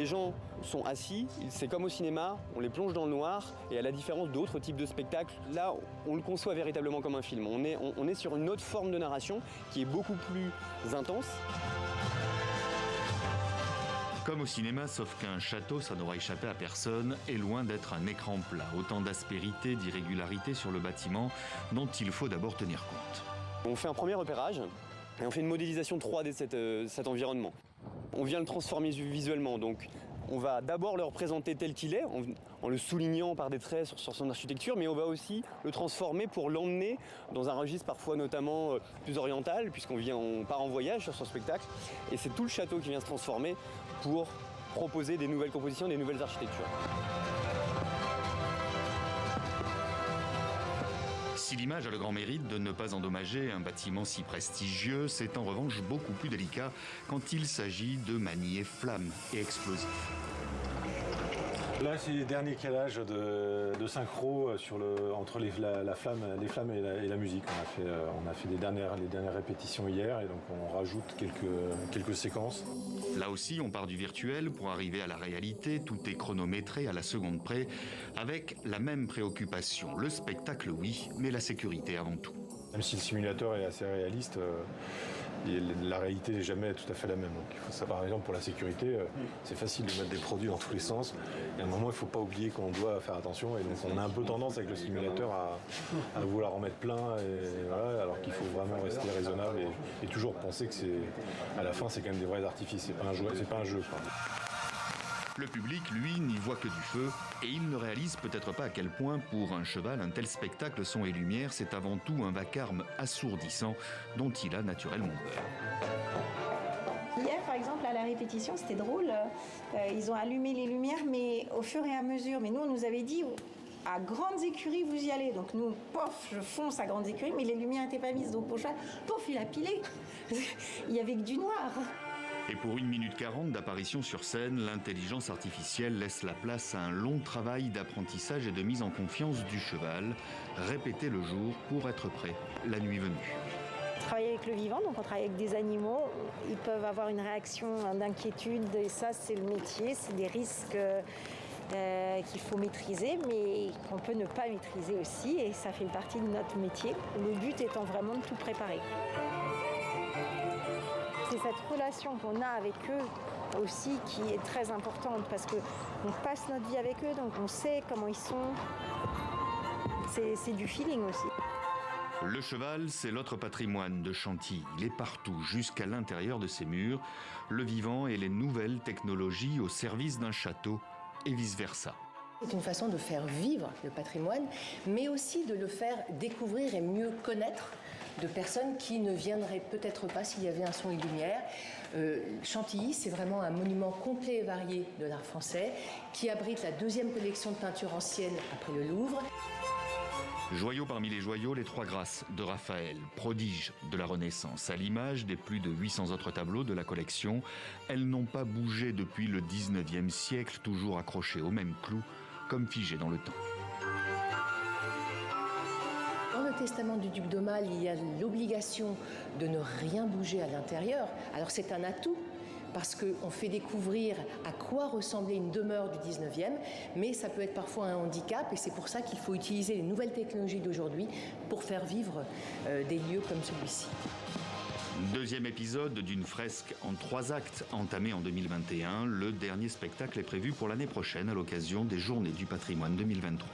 Les gens sont assis, c'est comme au cinéma, on les plonge dans le noir, et à la différence d'autres types de spectacles, là, on le conçoit véritablement comme un film. On est sur une autre forme de narration qui est beaucoup plus intense. Comme au cinéma, sauf qu'un château, ça n'aura échappé à personne, est loin d'être un écran plat. Autant d'aspérités, d'irrégularités sur le bâtiment dont il faut d'abord tenir compte. On fait un premier repérage et on fait une modélisation 3D de cet environnement. On vient le transformer visuellement, donc on va d'abord le représenter tel qu'il est, en le soulignant par des traits sur son architecture, mais on va aussi le transformer pour l'emmener dans un registre parfois notamment plus oriental, puisqu'on part en voyage sur son spectacle, et c'est tout le château qui vient se transformer pour proposer des nouvelles compositions, des nouvelles architectures. Si l'image a le grand mérite de ne pas endommager un bâtiment si prestigieux, c'est en revanche beaucoup plus délicat quand il s'agit de manier flammes et explosifs. Là, c'est les derniers calages de synchro entre les flammes et la musique. On a fait les dernières répétitions hier et donc on rajoute quelques séquences. Là aussi, on part du virtuel pour arriver à la réalité. Tout est chronométré à la seconde près, avec la même préoccupation. Le spectacle, oui, mais la sécurité avant tout. Même si le simulateur est assez réaliste, la réalité n'est jamais tout à fait la même. Donc, il faut savoir, par exemple, pour la sécurité, c'est facile de mettre des produits dans tous les sens. Et à un moment, il ne faut pas oublier qu'on doit faire attention. Et donc, on a un peu tendance avec le simulateur à vouloir en mettre plein, alors qu'il faut vraiment rester raisonnable et toujours penser que à la fin, c'est quand même des vrais artifices. C'est pas un jeu. Quoi. Le public, lui, n'y voit que du feu et il ne réalise peut-être pas à quel point, pour un cheval, un tel spectacle son et lumière, c'est avant tout un vacarme assourdissant dont il a naturellement peur. Hier, par exemple, à la répétition, c'était drôle. Ils ont allumé les lumières, mais au fur et à mesure. Mais nous, on nous avait dit, à Grandes Écuries, vous y allez. Donc nous, pof, je fonce à Grandes Écuries, mais les lumières n'étaient pas mises. Donc pour cheval, pof, il a pilé. Il y avait que du noir. Et pour 1 minute 40 d'apparition sur scène, l'intelligence artificielle laisse la place à un long travail d'apprentissage et de mise en confiance du cheval, répété le jour pour être prêt la nuit venue. Travailler avec le vivant, donc on travaille avec des animaux, ils peuvent avoir une réaction d'inquiétude et ça c'est le métier, c'est des risques qu'il faut maîtriser mais qu'on peut ne pas maîtriser aussi et ça fait partie de notre métier, le but étant vraiment de tout préparer. C'est cette relation qu'on a avec eux aussi qui est très importante parce qu'on passe notre vie avec eux, donc on sait comment ils sont. C'est du feeling aussi. Le cheval, c'est l'autre patrimoine de Chantilly. Il est partout, jusqu'à l'intérieur de ses murs. Le vivant et les nouvelles technologies au service d'un château et vice-versa. C'est une façon de faire vivre le patrimoine, mais aussi de le faire découvrir et mieux connaître de personnes qui ne viendraient peut-être pas s'il y avait un son et lumière. Chantilly, c'est vraiment un monument complet et varié de l'art français qui abrite la 2e collection de peintures anciennes après le Louvre. Joyau parmi les joyaux, les Trois Grâces de Raphaël, prodige de la Renaissance. À l'image des plus de 800 autres tableaux de la collection, elles n'ont pas bougé depuis le 19e siècle, toujours accrochées au même clou, comme figées dans le temps. Dans le testament du duc d'Aumale, il y a l'obligation de ne rien bouger à l'intérieur. Alors c'est un atout, parce qu'on fait découvrir à quoi ressemblait une demeure du 19e, mais ça peut être parfois un handicap, et c'est pour ça qu'il faut utiliser les nouvelles technologies d'aujourd'hui pour faire vivre des lieux comme celui-ci. 2e épisode d'une fresque en 3 actes entamée en 2021. Le dernier spectacle est prévu pour l'année prochaine à l'occasion des Journées du patrimoine 2023.